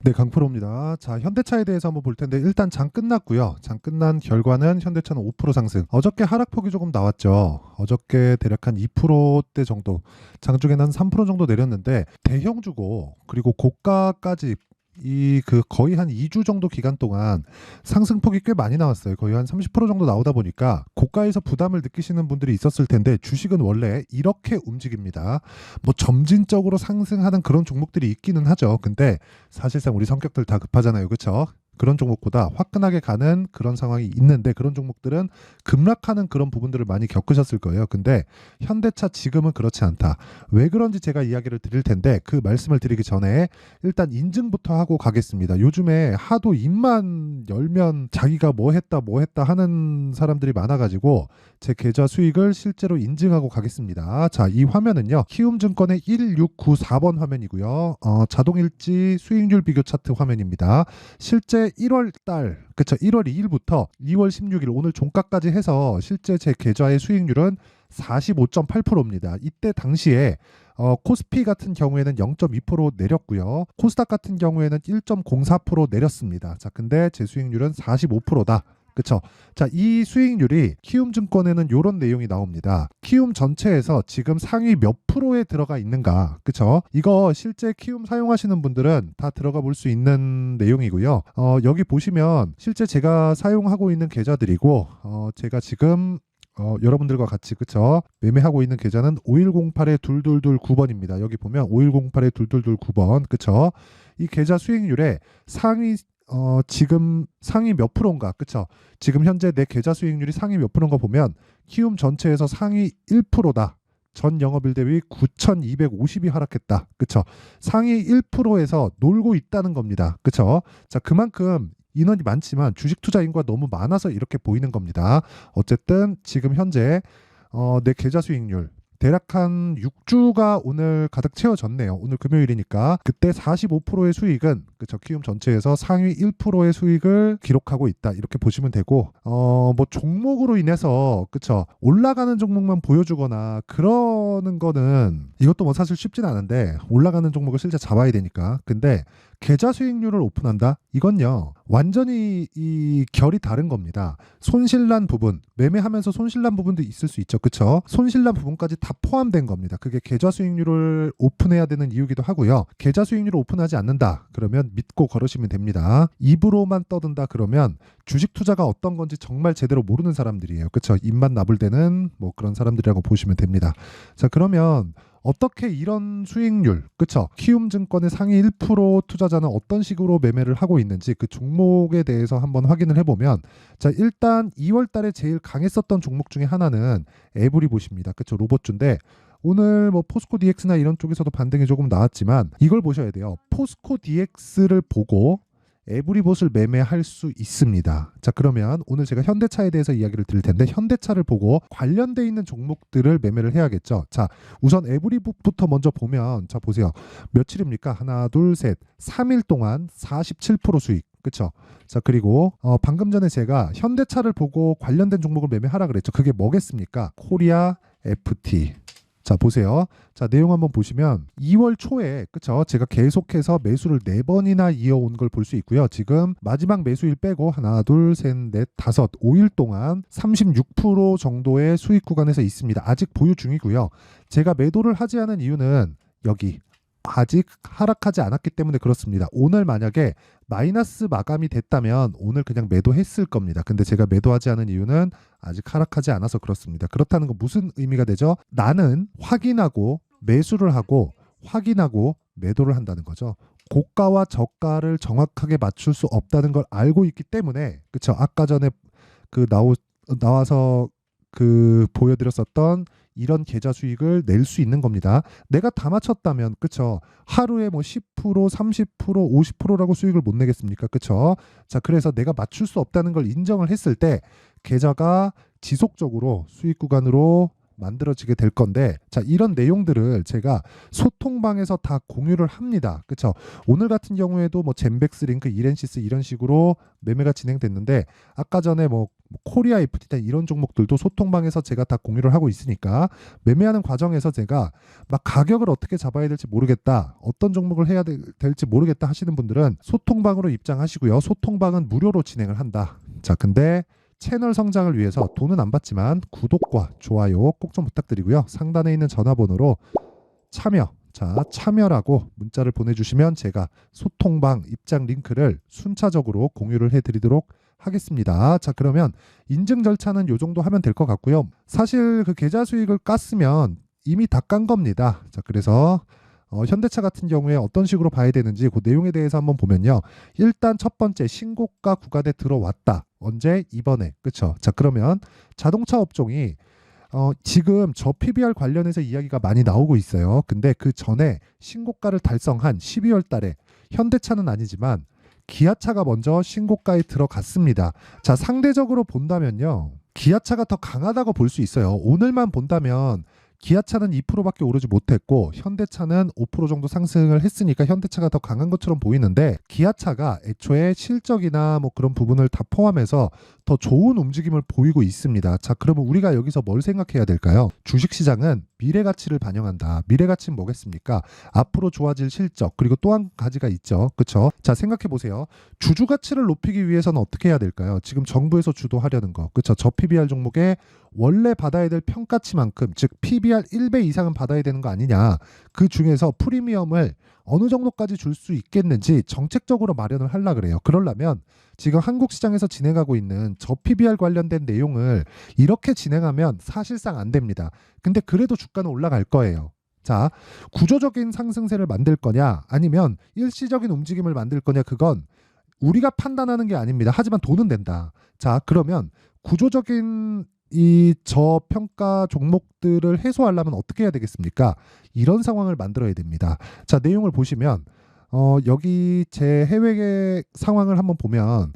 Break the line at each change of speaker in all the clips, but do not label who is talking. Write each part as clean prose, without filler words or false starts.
네, 강프로입니다. 자, 현대차에 대해서 한번 볼 텐데 일단 장 끝났고요. 장 끝난 결과는 현대차는 5% 상승. 어저께 하락폭이 조금 나왔죠. 어저께 대략 한 2%대 정도, 장중에는 한 3% 정도 내렸는데 대형주고 그리고 고가까지 거의 한 2주 정도 기간 동안 상승폭이 꽤 많이 나왔어요. 거의 한 30% 정도 나오다 보니까 고가에서 부담을 느끼시는 분들이 있었을 텐데 주식은 원래 이렇게 움직입니다. 뭐 점진적으로 상승하는 그런 종목들이 있기는 하죠. 근데 사실상 우리 성격들 다 급하잖아요. 그렇죠? 그런 종목보다 화끈하게 가는 그런 상황이 있는데 그런 종목들은 급락하는 그런 부분들을 많이 겪으셨을 거예요. 근데 현대차 지금은 그렇지 않다. 왜 그런지 제가 이야기를 드릴 텐데 그 말씀을 드리기 전에 일단 인증부터 하고 가겠습니다. 요즘에 하도 입만 열면 자기가 뭐 했다 하는 사람들이 많아가지고 제 계좌 수익을 실제로 인증하고 가겠습니다. 자, 이 화면은요. 키움증권의 1694번 화면이고요. 자동일지 수익률 비교 차트 화면입니다. 실제 1월 달, 그쵸, 1월 2일부터 2월 16일 오늘 종가까지 해서 실제 제 계좌의 수익률은 45.8%입니다. 이때 당시에 코스피 같은 경우에는 0.2% 내렸고요. 코스닥 같은 경우에는 1.04% 내렸습니다. 자, 근데 제 수익률은 45%다. 그쵸? 자, 이 수익률이 키움증권에는 이런 내용이 나옵니다. 키움 전체에서 지금 상위 몇 프로에 들어가 있는가? 그쵸? 이거 실제 키움 사용하시는 분들은 다 들어가 볼 수 있는 내용이고요. 여기 보시면 실제 제가 사용하고 있는 계좌들이고, 제가 지금 여러분들과 같이 그쵸? 매매하고 있는 계좌는 5108의 2229번입니다. 여기 보면 5108의 2229번 그쵸? 이 계좌 수익률에 상위 지금 상위 몇 프로인가 그쵸? 지금 현재 내 계좌 수익률이 상위 몇 프로인가 보면 키움 전체에서 상위 1%다. 전 영업일 대비 9,250이 하락했다. 그쵸? 상위 1%에서 놀고 있다는 겁니다. 그쵸? 자, 그만큼 인원이 많지만 주식 투자 인구가 너무 많아서 이렇게 보이는 겁니다. 어쨌든 지금 현재 내 계좌 수익률 대략 한 6주가 오늘 가득 채워졌네요. 오늘 금요일이니까 그때 45%의 수익은 그쵸, 키움 전체에서 상위 1%의 수익을 기록하고 있다. 이렇게 보시면 되고 뭐 종목으로 인해서 그쵸, 올라가는 종목만 보여주거나 그러는 거는 이것도 뭐 사실 쉽진 않은데 올라가는 종목을 실제 잡아야 되니까. 근데 계좌 수익률을 오픈한다? 이건요, 완전히 이 결이 다른 겁니다. 손실난 부분, 매매하면서 손실난 부분도 있을 수 있죠. 그쵸? 손실난 부분까지 다 포함된 겁니다. 그게 계좌 수익률을 오픈해야 되는 이유기도 하고요. 계좌 수익률을 오픈하지 않는다. 그러면 믿고 걸으시면 됩니다. 입으로만 떠든다 그러면 주식 투자가 어떤 건지 정말 제대로 모르는 사람들이에요. 그쵸? 입만 나불대는 뭐 그런 사람들이라고 보시면 됩니다. 자, 그러면 어떻게 이런 수익률, 그쵸? 키움증권의 상위 1% 투자자는 어떤 식으로 매매를 하고 있는지 그 종목에 대해서 한번 확인을 해보면, 자, 일단 2월 달에 제일 강했었던 종목 중에 하나는 에브리봇입니다. 그쵸? 로봇주인데 오늘 뭐 포스코 DX나 이런 쪽에서도 반등이 조금 나왔지만 이걸 보셔야 돼요. 포스코 DX를 보고 에브리봇을 매매할 수 있습니다. 자, 그러면 오늘 제가 현대차에 대해서 이야기를 드릴 텐데 현대차를 보고 관련돼 있는 종목들을 매매를 해야겠죠. 자, 우선 에브리봇부터 먼저 보면, 자, 보세요. 며칠입니까? 하나, 둘, 셋. 3일 동안 47% 수익. 그쵸? 자, 그리고 방금 전에 제가 현대차를 보고 관련된 종목을 매매하라 그랬죠. 그게 뭐겠습니까? 코리아 FT. 자, 보세요. 자, 내용 한번 보시면 2월 초에 그쵸? 제가 계속해서 매수를 4번이나 이어온 걸 볼 수 있고요. 지금 마지막 매수일 빼고 하나, 둘, 셋, 넷, 다섯, 5일 동안 36% 정도의 수익 구간에서 있습니다. 아직 보유 중이고요. 제가 매도를 하지 않은 이유는 여기 아직 하락하지 않았기 때문에 그렇습니다. 오늘 만약에 마이너스 마감이 됐다면 오늘 그냥 매도했을 겁니다. 근데 제가 매도하지 않은 이유는 아직 하락하지 않아서 그렇습니다. 그렇다는 건 무슨 의미가 되죠? 나는 확인하고 매수를 하고 확인하고 매도를 한다는 거죠. 고가와 저가를 정확하게 맞출 수 없다는 걸 알고 있기 때문에, 그쵸? 아까 전에 나와서 보여드렸었던 이런 계좌 수익을 낼 수 있는 겁니다. 내가 다 맞췄다면, 그쵸? 하루에 뭐 10%, 30%, 50%라고 수익을 못 내겠습니까? 그쵸? 자, 그래서 내가 맞출 수 없다는 걸 인정을 했을 때 계좌가 지속적으로 수익 구간으로 만들어지게 될 건데, 자, 이런 내용들을 제가 소통방에서 다 공유를 합니다. 그쵸? 오늘 같은 경우에도 뭐 젠백스 링크, 이렌시스 이런 식으로 매매가 진행됐는데 아까 전에 뭐 뭐 코리아 FT10 이런 종목들도 소통방에서 제가 다 공유를 하고 있으니까 매매하는 과정에서 제가 막 가격을 어떻게 잡아야 될지 모르겠다, 어떤 종목을 해야 될지 모르겠다 하시는 분들은 소통방으로 입장하시고요. 소통방은 무료로 진행을 한다. 자, 근데 채널 성장을 위해서 돈은 안 받지만 구독과 좋아요 꼭 좀 부탁드리고요. 상단에 있는 전화번호로 참여라고 문자를 보내주시면 제가 소통방 입장 링크를 순차적으로 공유를 해드리도록 하겠습니다. 자, 그러면 인증 절차는 요 정도 하면 될 것 같고요. 사실 그 계좌 수익을 깠으면 이미 다 깐 겁니다. 자, 그래서 현대차 같은 경우에 어떤 식으로 봐야 되는지 그 내용에 대해서 한번 보면요. 일단 첫 번째 신고가 구간에 들어왔다. 언제? 이번에. 그쵸? 자, 그러면 자동차 업종이 지금 저 PBR 관련해서 이야기가 많이 나오고 있어요. 근데 그 전에 신고가를 달성한 12월 달에 현대차는 아니지만 기아차가 먼저 신고가에 들어갔습니다. 자, 상대적으로 본다면요. 기아차가 더 강하다고 볼 수 있어요. 오늘만 본다면 기아차는 2%밖에 오르지 못했고 현대차는 5% 정도 상승을 했으니까 현대차가 더 강한 것처럼 보이는데 기아차가 애초에 실적이나 뭐 그런 부분을 다 포함해서 더 좋은 움직임을 보이고 있습니다. 자, 그러면 우리가 여기서 뭘 생각해야 될까요? 주식시장은 미래 가치를 반영한다. 미래 가치는 뭐겠습니까? 앞으로 좋아질 실적, 그리고 또 한 가지가 있죠. 그렇죠? 자, 생각해 보세요. 주주 가치를 높이기 위해서는 어떻게 해야 될까요? 지금 정부에서 주도하려는 거. 그렇죠? 저 PBR 종목에 원래 받아야 될 평가치만큼, 즉 PBR 1배 이상은 받아야 되는 거 아니냐. 그 중에서 프리미엄을 어느 정도까지 줄 수 있겠는지 정책적으로 마련을 하려 그래요. 그러려면 지금 한국 시장에서 진행하고 있는 저 PBR 관련된 내용을 이렇게 진행하면 사실상 안 됩니다. 근데 그래도 주가는 올라갈 거예요. 자, 구조적인 상승세를 만들 거냐 아니면 일시적인 움직임을 만들 거냐, 그건 우리가 판단하는 게 아닙니다. 하지만 돈은 된다. 자, 그러면 구조적인 이 저평가 종목들을 해소하려면 어떻게 해야 되겠습니까? 이런 상황을 만들어야 됩니다. 자, 내용을 보시면 여기 제 해외 상황을 한번 보면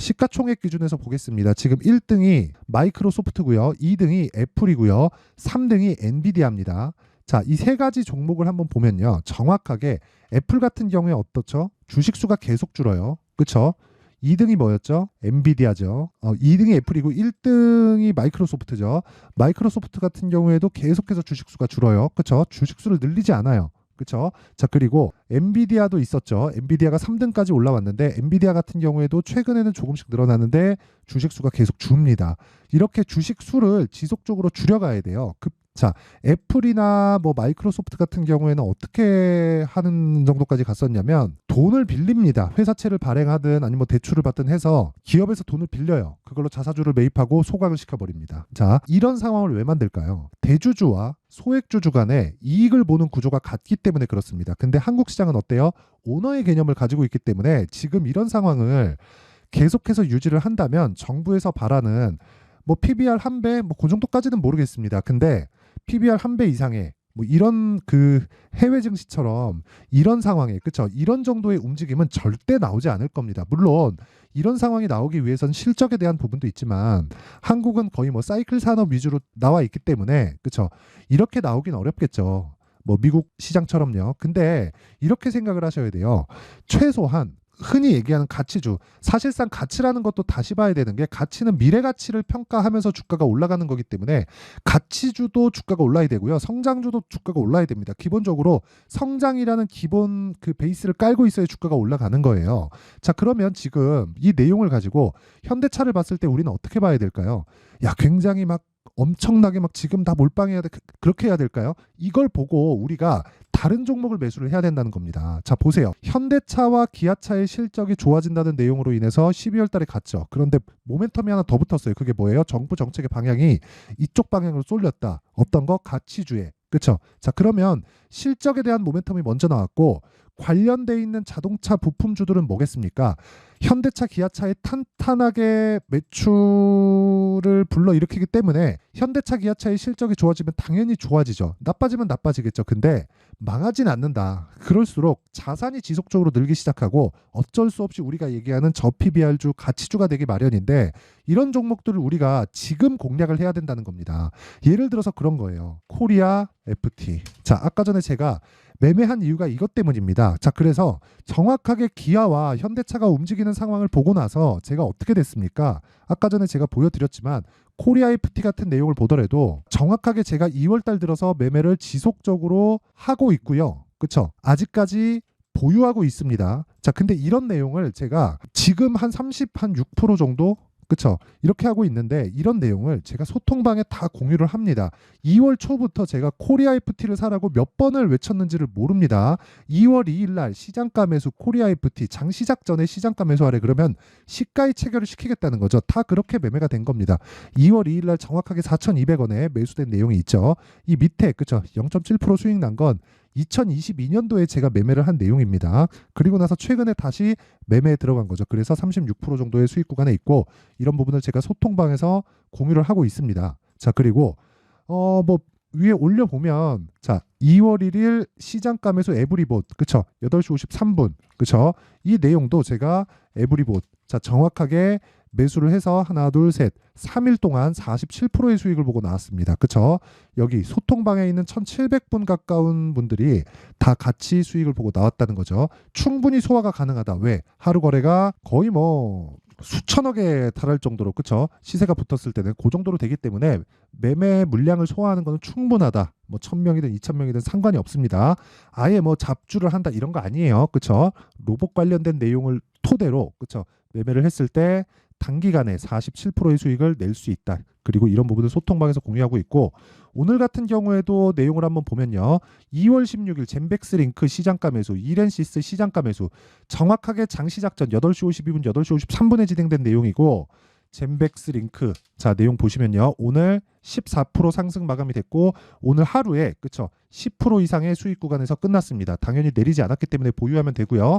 시가총액 기준에서 보겠습니다. 지금 1등이 마이크로소프트고요. 2등이 애플이고요. 3등이 엔비디아입니다. 자, 이 세 가지 종목을 한번 보면요. 정확하게 애플 같은 경우에 어떻죠? 주식수가 계속 줄어요. 그렇죠? 2등이 뭐였죠? 엔비디아죠. 2등이 애플이고 1등이 마이크로소프트죠. 마이크로소프트 같은 경우에도 계속해서 주식수가 줄어요. 그렇죠? 주식수를 늘리지 않아요. 그렇죠? 자, 그리고 엔비디아도 있었죠. 엔비디아가 3등까지 올라왔는데 엔비디아 같은 경우에도 최근에는 조금씩 늘어나는데 주식수가 계속 줍니다. 이렇게 주식수를 지속적으로 줄여가야 돼요. 자, 애플이나 뭐 마이크로소프트 같은 경우에는 어떻게 하는 정도까지 갔었냐면 돈을 빌립니다. 회사채를 발행하든 아니면 뭐 대출을 받든 해서 기업에서 돈을 빌려요. 그걸로 자사주를 매입하고 소각을 시켜버립니다. 자, 이런 상황을 왜 만들까요? 대주주와 소액주주 간에 이익을 보는 구조가 같기 때문에 그렇습니다. 근데 한국 시장은 어때요? 오너의 개념을 가지고 있기 때문에 지금 이런 상황을 계속해서 유지를 한다면 정부에서 바라는 뭐 PBR 1배 뭐 그 정도까지는 모르겠습니다. 근데 PBR 1배 이상의 뭐 이런 그 해외 증시처럼 이런 상황에, 그쵸? 이런 정도의 움직임은 절대 나오지 않을 겁니다. 물론 이런 상황이 나오기 위해서는 실적에 대한 부분도 있지만 한국은 거의 뭐 사이클 산업 위주로 나와 있기 때문에, 그쵸? 이렇게 나오긴 어렵겠죠. 뭐 미국 시장처럼요. 근데 이렇게 생각을 하셔야 돼요. 최소한 흔히 얘기하는 가치주, 사실상 가치라는 것도 다시 봐야 되는 게, 가치는 미래 가치를 평가하면서 주가가 올라가는 거기 때문에 가치주도 주가가 올라야 되고요. 성장주도 주가가 올라야 됩니다. 기본적으로 성장이라는 기본 그 베이스를 깔고 있어야 주가가 올라가는 거예요. 자, 그러면 지금 이 내용을 가지고 현대차를 봤을 때 우리는 어떻게 봐야 될까요? 야, 굉장히 막 엄청나게 막 지금 다 몰빵해야 돼. 그렇게 해야 될까요? 이걸 보고 우리가 다른 종목을 매수를 해야 된다는 겁니다. 자, 보세요. 현대차와 기아차의 실적이 좋아진다는 내용으로 인해서 12월 달에 갔죠. 그런데 모멘텀이 하나 더 붙었어요. 그게 뭐예요? 정부 정책의 방향이 이쪽 방향으로 쏠렸다. 어떤 거? 가치주에. 그렇죠? 자, 그러면 실적에 대한 모멘텀이 먼저 나왔고 관련돼 있는 자동차 부품주들은 뭐겠습니까? 현대차, 기아차의 탄탄하게 매출을 불러일으키기 때문에 현대차, 기아차의 실적이 좋아지면 당연히 좋아지죠. 나빠지면 나빠지겠죠. 근데 망하진 않는다. 그럴수록 자산이 지속적으로 늘기 시작하고 어쩔 수 없이 우리가 얘기하는 저PBR주, 가치주가 되기 마련인데 이런 종목들을 우리가 지금 공략을 해야 된다는 겁니다. 예를 들어서 그런 거예요. 코리아 FT. 자, 아까 전에 제가 매매한 이유가 이것 때문입니다. 자, 그래서 정확하게 기아와 현대차가 움직이는 떨어지는 상황을 보고 나서 제가 어떻게 됐습니까? 아까 전에 제가 보여드렸지만 코리아 FT 같은 내용을 보더라도 정확하게 제가 2월 달 들어서 매매를 지속적으로 하고 있고요. 그쵸? 아직까지 보유하고 있습니다. 자, 근데 이런 내용을 제가 지금 한 6% 정도, 그쵸? 이렇게 하고 있는데 이런 내용을 제가 소통방에 다 공유를 합니다. 2월 초부터 제가 코리아 FT를 사라고 몇 번을 외쳤는지를 모릅니다. 2월 2일 날 시장가 매수 코리아 FT 장 시작 전에 시장가 매수하래 그러면 시가의 체결을 시키겠다는 거죠. 다 그렇게 매매가 된 겁니다. 2월 2일 날 정확하게 4,200원에 매수된 내용이 있죠. 이 밑에 그쵸? 0.7% 수익 난 건 2022년도에 제가 매매를 한 내용입니다. 그리고 나서 최근에 다시 매매에 들어간 거죠. 그래서 36% 정도의 수익 구간에 있고 이런 부분을 제가 소통방에서 공유를 하고 있습니다. 자, 그리고 뭐 위에 올려보면 자 2월 1일 시장가 매수 에브리봇 그쵸 8시 53분 그쵸 이 내용도 제가 에브리봇 자 정확하게 매수를 해서 하나 둘 셋 3일 동안 47%의 수익을 보고 나왔습니다. 그쵸 여기 소통방에 있는 1700분 가까운 분들이 다 같이 수익을 보고 나왔다는 거죠. 충분히 소화가 가능하다. 왜? 하루 거래가 거의 뭐 수천억에 달할 정도로 그쵸 시세가 붙었을 때는 그 정도로 되기 때문에 매매 물량을 소화하는 것은 충분하다. 뭐 1000명이든 2000명이든 상관이 없습니다. 아예 뭐 잡주를 한다 이런 거 아니에요. 그쵸 로봇 관련된 내용을 토대로 그쵸 매매를 했을 때 단기간에 47%의 수익을 낼 수 있다. 그리고 이런 부분을 소통방에서 공유하고 있고 오늘 같은 경우에도 내용을 한번 보면요. 2월 16일 젠백스 링크 시장가 매수, 이렌시스 시장가 매수 정확하게 장 시작 전 8시 52분, 8시 53분에 진행된 내용이고 젠백스 링크 자 내용 보시면요. 오늘 14% 상승 마감이 됐고 오늘 하루에 그쵸 10% 이상의 수익 구간에서 끝났습니다. 당연히 내리지 않았기 때문에 보유하면 되고요.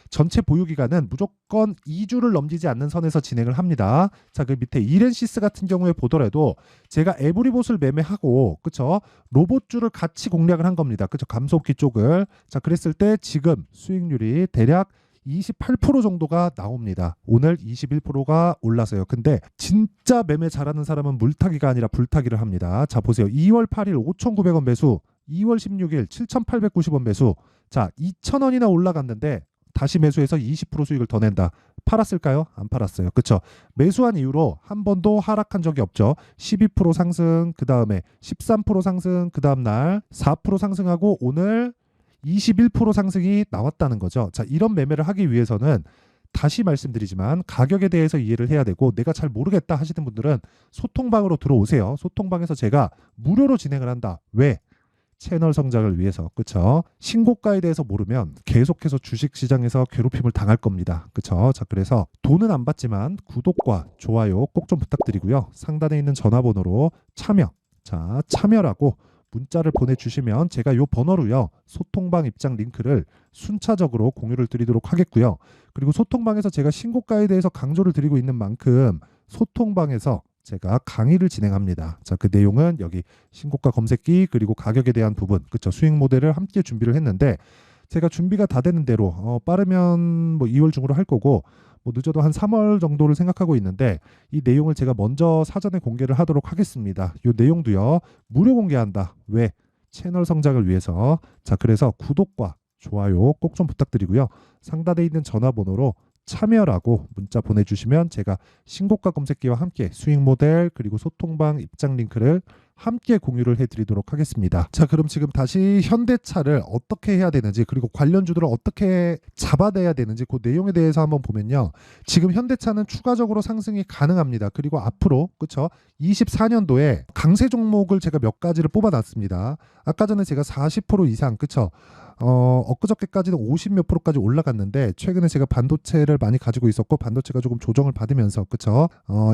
전체 보유 기간은 무조건 2주를 넘기지 않는 선에서 진행을 합니다. 자, 그 밑에 이렌시스 같은 경우에 보더라도 제가 에브리봇을 매매하고 그쵸 로봇주를 같이 공략을 한 겁니다. 그쵸 감속기 쪽을 자 그랬을 때 지금 수익률이 대략 28% 정도가 나옵니다. 오늘 21%가 올라서요. 근데 진짜 매매 잘하는 사람은 물타기가 아니라 불타기를 합니다. 자 보세요. 2월 8일 5,900원 매수 2월 16일 7,890원 매수 자 2,000원이나 올라갔는데 다시 매수해서 20% 수익을 더 낸다. 팔았을까요? 안 팔았어요. 그쵸? 매수한 이후로 한 번도 하락한 적이 없죠. 12% 상승, 그 다음에 13% 상승, 그 다음 날 4% 상승하고 오늘 21% 상승이 나왔다는 거죠. 자, 이런 매매를 하기 위해서는 다시 말씀드리지만 가격에 대해서 이해를 해야 되고 내가 잘 모르겠다 하시는 분들은 소통방으로 들어오세요. 소통방에서 제가 무료로 진행을 한다. 왜? 채널 성장을 위해서 그쵸 신고가에 대해서 모르면 계속해서 주식시장에서 괴롭힘을 당할 겁니다. 그쵸 자 그래서 돈은 안 받지만 구독과 좋아요 꼭 좀 부탁드리고요. 상단에 있는 전화번호로 참여라고 문자를 보내주시면 제가 요 번호로요 소통방 입장 링크를 순차적으로 공유를 드리도록 하겠고요. 그리고 소통방에서 제가 신고가에 대해서 강조를 드리고 있는 만큼 소통방에서 제가 강의를 진행합니다. 자, 그 내용은 여기 신고가 검색기 그리고 가격에 대한 부분, 그쵸? 수익 모델을 함께 준비를 했는데 제가 준비가 다 되는 대로 빠르면 뭐 2월 중으로 할 거고 뭐 늦어도 한 3월 정도를 생각하고 있는데 이 내용을 제가 먼저 사전에 공개를 하도록 하겠습니다. 이 내용도요 무료 공개한다. 왜? 채널 성장을 위해서. 자, 그래서 구독과 좋아요 꼭 좀 부탁드리고요. 상단에 있는 전화번호로 참여라고 문자 보내주시면 제가 신고가 검색기와 함께 수익 모델 그리고 소통방 입장 링크를 함께 공유를 해드리도록 하겠습니다. 자 그럼 지금 다시 현대차를 어떻게 해야 되는지 그리고 관련주들을 어떻게 잡아내야 되는지 그 내용에 대해서 한번 보면요. 지금 현대차는 추가적으로 상승이 가능합니다. 그리고 앞으로 그쵸 24년도에 강세 종목을 제가 몇 가지를 뽑아놨습니다. 아까 전에 제가 40% 이상 그쵸 엊그저께까지는 50 몇 프로까지 올라갔는데 최근에 제가 반도체를 많이 가지고 있었고 반도체가 조금 조정을 받으면서 그쵸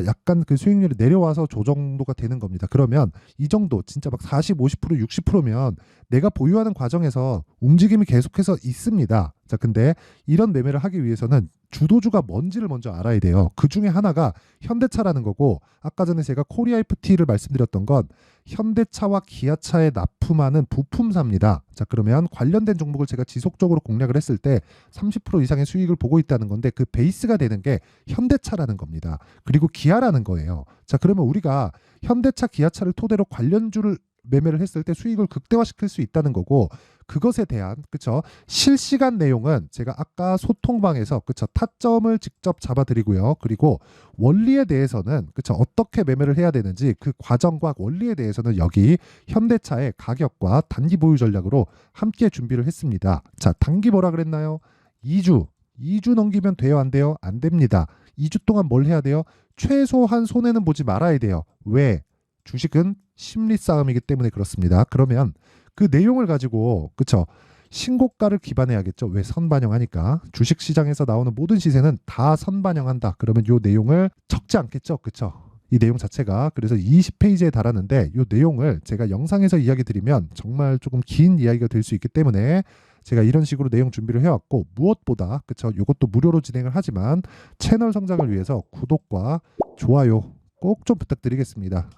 약간 그 수익률이 내려와서 조정도가 되는 겁니다. 그러면 이 정도 진짜 막 40, 50%, 60%면 내가 보유하는 과정에서 움직임이 계속해서 있습니다. 자, 근데 이런 매매를 하기 위해서는 주도주가 뭔지를 먼저 알아야 돼요. 그 중에 하나가 현대차라는 거고 아까 전에 제가 코리아 FT를 말씀드렸던 건 현대차와 기아차에 납품하는 부품사입니다. 자, 그러면 관련된 종목을 제가 지속적으로 공략을 했을 때 30% 이상의 수익을 보고 있다는 건데 그 베이스가 되는 게 현대차라는 겁니다. 그리고 기아라는 거예요. 자, 그러면 우리가 현대차, 기아차를 토대로 관련주를 매매를 했을 때 수익을 극대화시킬 수 있다는 거고, 그것에 대한 그쵸 실시간 내용은 제가 아까 소통방에서 그쵸 타점을 직접 잡아드리고요. 그리고 원리에 대해서는 그쵸 어떻게 매매를 해야 되는지 그 과정과 원리에 대해서는 여기 현대차의 가격과 단기 보유 전략으로 함께 준비를 했습니다. 자, 단기 뭐라 그랬나요? 2주 넘기면 돼요, 안 돼요? 안 됩니다. 2주 동안 뭘 해야 돼요? 최소한 손해는 보지 말아야 돼요. 왜? 주식은 심리 싸움이기 때문에 그렇습니다. 그러면 그 내용을 가지고 그쵸 신고가를 기반해야겠죠. 왜? 선반영하니까. 주식시장에서 나오는 모든 시세는 다 선반영한다. 그러면 이 내용을 적지 않겠죠. 그쵸? 이 내용 자체가 그래서 20페이지에 달하는데 이 내용을 제가 영상에서 이야기 드리면 정말 조금 긴 이야기가 될 수 있기 때문에 제가 이런 식으로 내용 준비를 해왔고, 무엇보다 그쵸 이것도 무료로 진행을 하지만 채널 성장을 위해서 구독과 좋아요 꼭 좀 부탁드리겠습니다.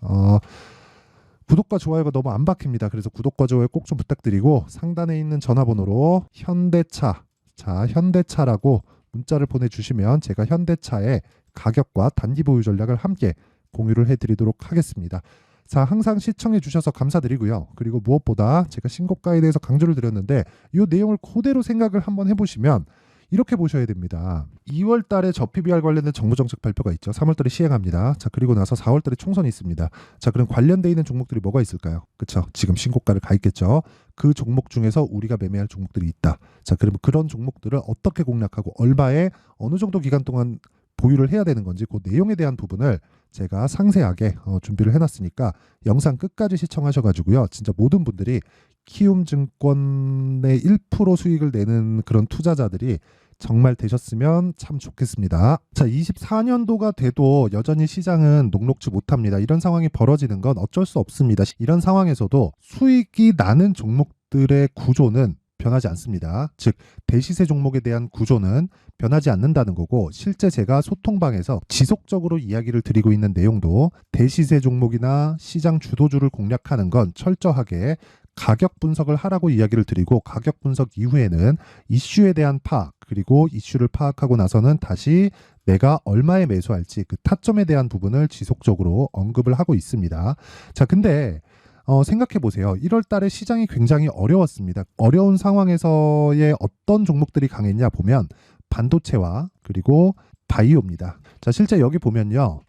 구독과 좋아요가 너무 안 박힙니다. 그래서 구독과 좋아요 꼭 좀 부탁드리고, 상단에 있는 전화번호로 현대차, 자 현대차라고 문자를 보내주시면 제가 현대차의 가격과 단기 보유 전략을 함께 공유를 해드리도록 하겠습니다. 자, 항상 시청해 주셔서 감사드리고요. 그리고 무엇보다 제가 신고가에 대해서 강조를 드렸는데 이 내용을 그대로 생각을 한번 해보시면 이렇게 보셔야 됩니다. 2월 달에 저 PBR 관련된 정부 정책 발표가 있죠. 3월 달에 시행합니다. 자, 그리고 나서 4월 달에 총선이 있습니다. 자, 그럼 관련돼 있는 종목들이 뭐가 있을까요? 그렇죠. 지금 신고가를 가 있겠죠. 그 종목 중에서 우리가 매매할 종목들이 있다. 자, 그러면 그런 종목들을 어떻게 공략하고 얼마에 어느 정도 기간 동안 보유를 해야 되는 건지 그 내용에 대한 부분을 제가 상세하게 준비를 해놨으니까 영상 끝까지 시청하셔가지고요. 진짜 모든 분들이 키움증권의 1% 수익을 내는 그런 투자자들이 정말 되셨으면 참 좋겠습니다. 자, 24년도가 돼도 여전히 시장은 녹록지 못합니다. 이런 상황이 벌어지는 건 어쩔 수 없습니다. 이런 상황에서도 수익이 나는 종목들의 구조는 변하지 않습니다. 즉 대시세 종목에 대한 구조는 변하지 않는다는 거고, 실제 제가 소통방에서 지속적으로 이야기를 드리고 있는 내용도 대시세 종목이나 시장 주도주를 공략하는 건 철저하게 가격 분석을 하라고 이야기를 드리고, 가격 분석 이후에는 이슈에 대한 파악, 그리고 이슈를 파악하고 나서는 다시 내가 얼마에 매수할지 그 타점에 대한 부분을 지속적으로 언급을 하고 있습니다. 자, 근데 생각해 보세요. 1월 달에 시장이 굉장히 어려웠습니다. 어려운 상황에서의 어떤 종목들이 강했냐 보면 반도체와 그리고 바이오입니다. 자, 실제 여기 보면요.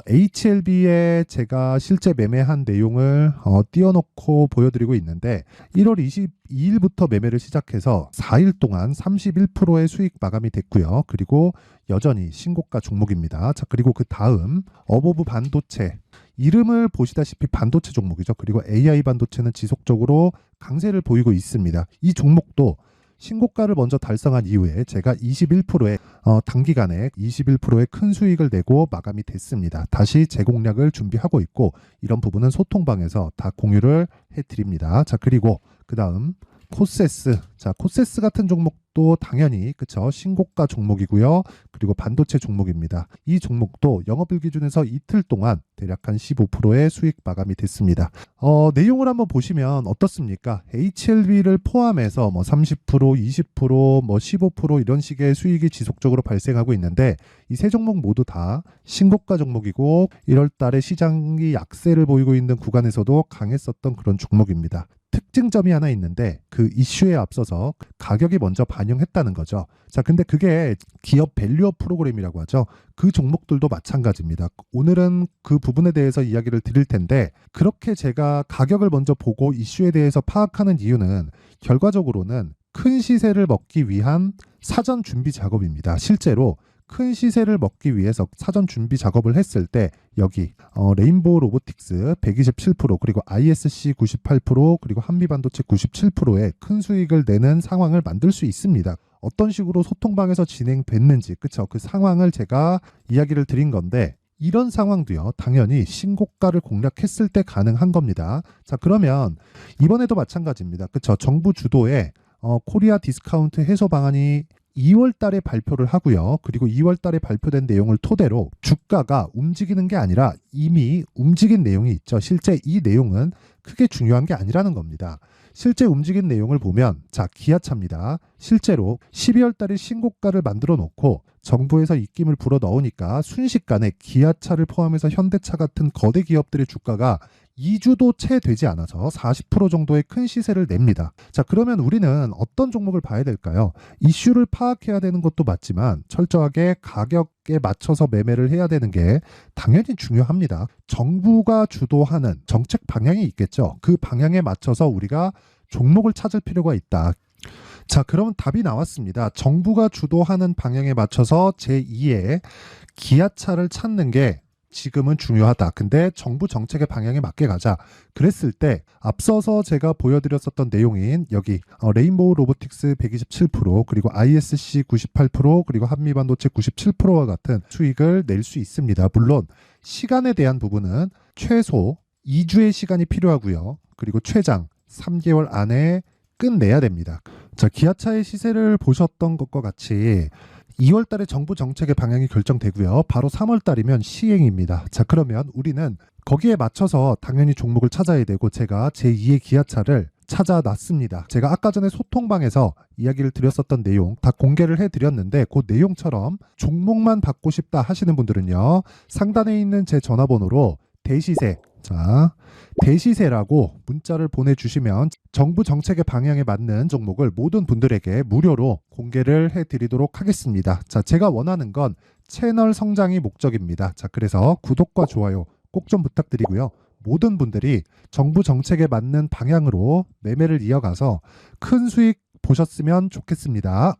HLB에 제가 실제 매매한 내용을 띄워놓고 보여드리고 있는데 1월 22일부터 매매를 시작해서 4일 동안 31%의 수익 마감이 됐고요. 그리고 여전히 신고가 종목입니다. 자, 그리고 그 다음 어보브 반도체, 이름을 보시다시피 반도체 종목이죠. 그리고 AI 반도체는 지속적으로 강세를 보이고 있습니다. 이 종목도 신고가를 먼저 달성한 이후에 제가 21%의 단기간에 21%의 큰 수익을 내고 마감이 됐습니다. 다시 재공략을 준비하고 있고, 이런 부분은 소통방에서 다 공유를 해드립니다. 자, 그리고 그 다음 코세스. 자, 코세스 같은 종목도 당연히 그쵸 신고가 종목이고요. 그리고 반도체 종목입니다. 이 종목도 영업일 기준에서 이틀 동안 대략 한 15%의 수익 마감이 됐습니다. 내용을 한번 보시면 어떻습니까? HLB를 포함해서 뭐 30%, 20%, 뭐 15% 이런 식의 수익이 지속적으로 발생하고 있는데, 이 세 종목 모두 다 신고가 종목이고 1월 달에 시장이 약세를 보이고 있는 구간에서도 강했었던 그런 종목입니다. 특징점이 하나 있는데 그 이슈에 앞서서 가격이 먼저 반영했다는 거죠. 자, 근데 그게 기업 밸류업 프로그램이라고 하죠. 그 종목들도 마찬가지입니다. 오늘은 그 부분에 대해서 이야기를 드릴 텐데, 그렇게 제가 가격을 먼저 보고 이슈에 대해서 파악하는 이유는 결과적으로는 큰 시세를 먹기 위한 사전 준비 작업입니다. 실제로 큰 시세를 먹기 위해서 사전 준비 작업을 했을 때 여기 레인보우 로보틱스 127%, 그리고 ISC 98%, 그리고 한미반도체 97%의 큰 수익을 내는 상황을 만들 수 있습니다. 어떤 식으로 소통방에서 진행됐는지 그쵸 그 상황을 제가 이야기를 드린 건데, 이런 상황도요 당연히 신고가를 공략했을 때 가능한 겁니다. 자, 그러면 이번에도 마찬가지입니다. 그쵸 정부 주도의 코리아 디스카운트 해소 방안이 2월 달에 발표를 하고요. 그리고 2월 달에 발표된 내용을 토대로 주가가 움직이는 게 아니라 이미 움직인 내용이 있죠. 실제 이 내용은 크게 중요한 게 아니라는 겁니다. 실제 움직인 내용을 보면 자, 기아차입니다. 실제로 12월 달에 신고가를 만들어 놓고 정부에서 입김을 불어 넣으니까 순식간에 기아차를 포함해서 현대차 같은 거대 기업들의 주가가 2주도 채 되지 않아서 40% 정도의 큰 시세를 냅니다. 자, 그러면 우리는 어떤 종목을 봐야 될까요? 이슈를 파악해야 되는 것도 맞지만 철저하게 가격에 맞춰서 매매를 해야 되는 게 당연히 중요합니다. 정부가 주도하는 정책 방향이 있겠죠. 그 방향에 맞춰서 우리가 종목을 찾을 필요가 있다. 자, 그럼 답이 나왔습니다. 정부가 주도하는 방향에 맞춰서 제2의 기아차를 찾는 게 지금은 중요하다. 근데 정부 정책의 방향에 맞게 가자. 그랬을 때 앞서서 제가 보여드렸었던 내용인 여기 레인보우 로보틱스 127% 그리고 ISC 98% 그리고 한미반도체 97%와 같은 수익을 낼 수 있습니다. 물론 시간에 대한 부분은 최소 2주의 시간이 필요하고요. 그리고 최장 3개월 안에 끝내야 됩니다. 자, 기아차의 시세를 보셨던 것과 같이 2월 달에 정부 정책의 방향이 결정되고요. 바로 3월 달이면 시행입니다. 자, 그러면 우리는 거기에 맞춰서 당연히 종목을 찾아야 되고 제가 제2의 기아차를 찾아놨습니다. 제가 아까 전에 소통방에서 이야기를 드렸었던 내용 다 공개를 해드렸는데 그 내용처럼 종목만 받고 싶다 하시는 분들은요. 상단에 있는 제 전화번호로 대시세, 자, 대시세라고 문자를 보내주시면 정부 정책의 방향에 맞는 종목을 모든 분들에게 무료로 공개를 해드리도록 하겠습니다. 자, 제가 원하는 건 채널 성장이 목적입니다. 자, 그래서 구독과 좋아요 꼭 좀 부탁드리고요. 모든 분들이 정부 정책에 맞는 방향으로 매매를 이어가서 큰 수익 보셨으면 좋겠습니다.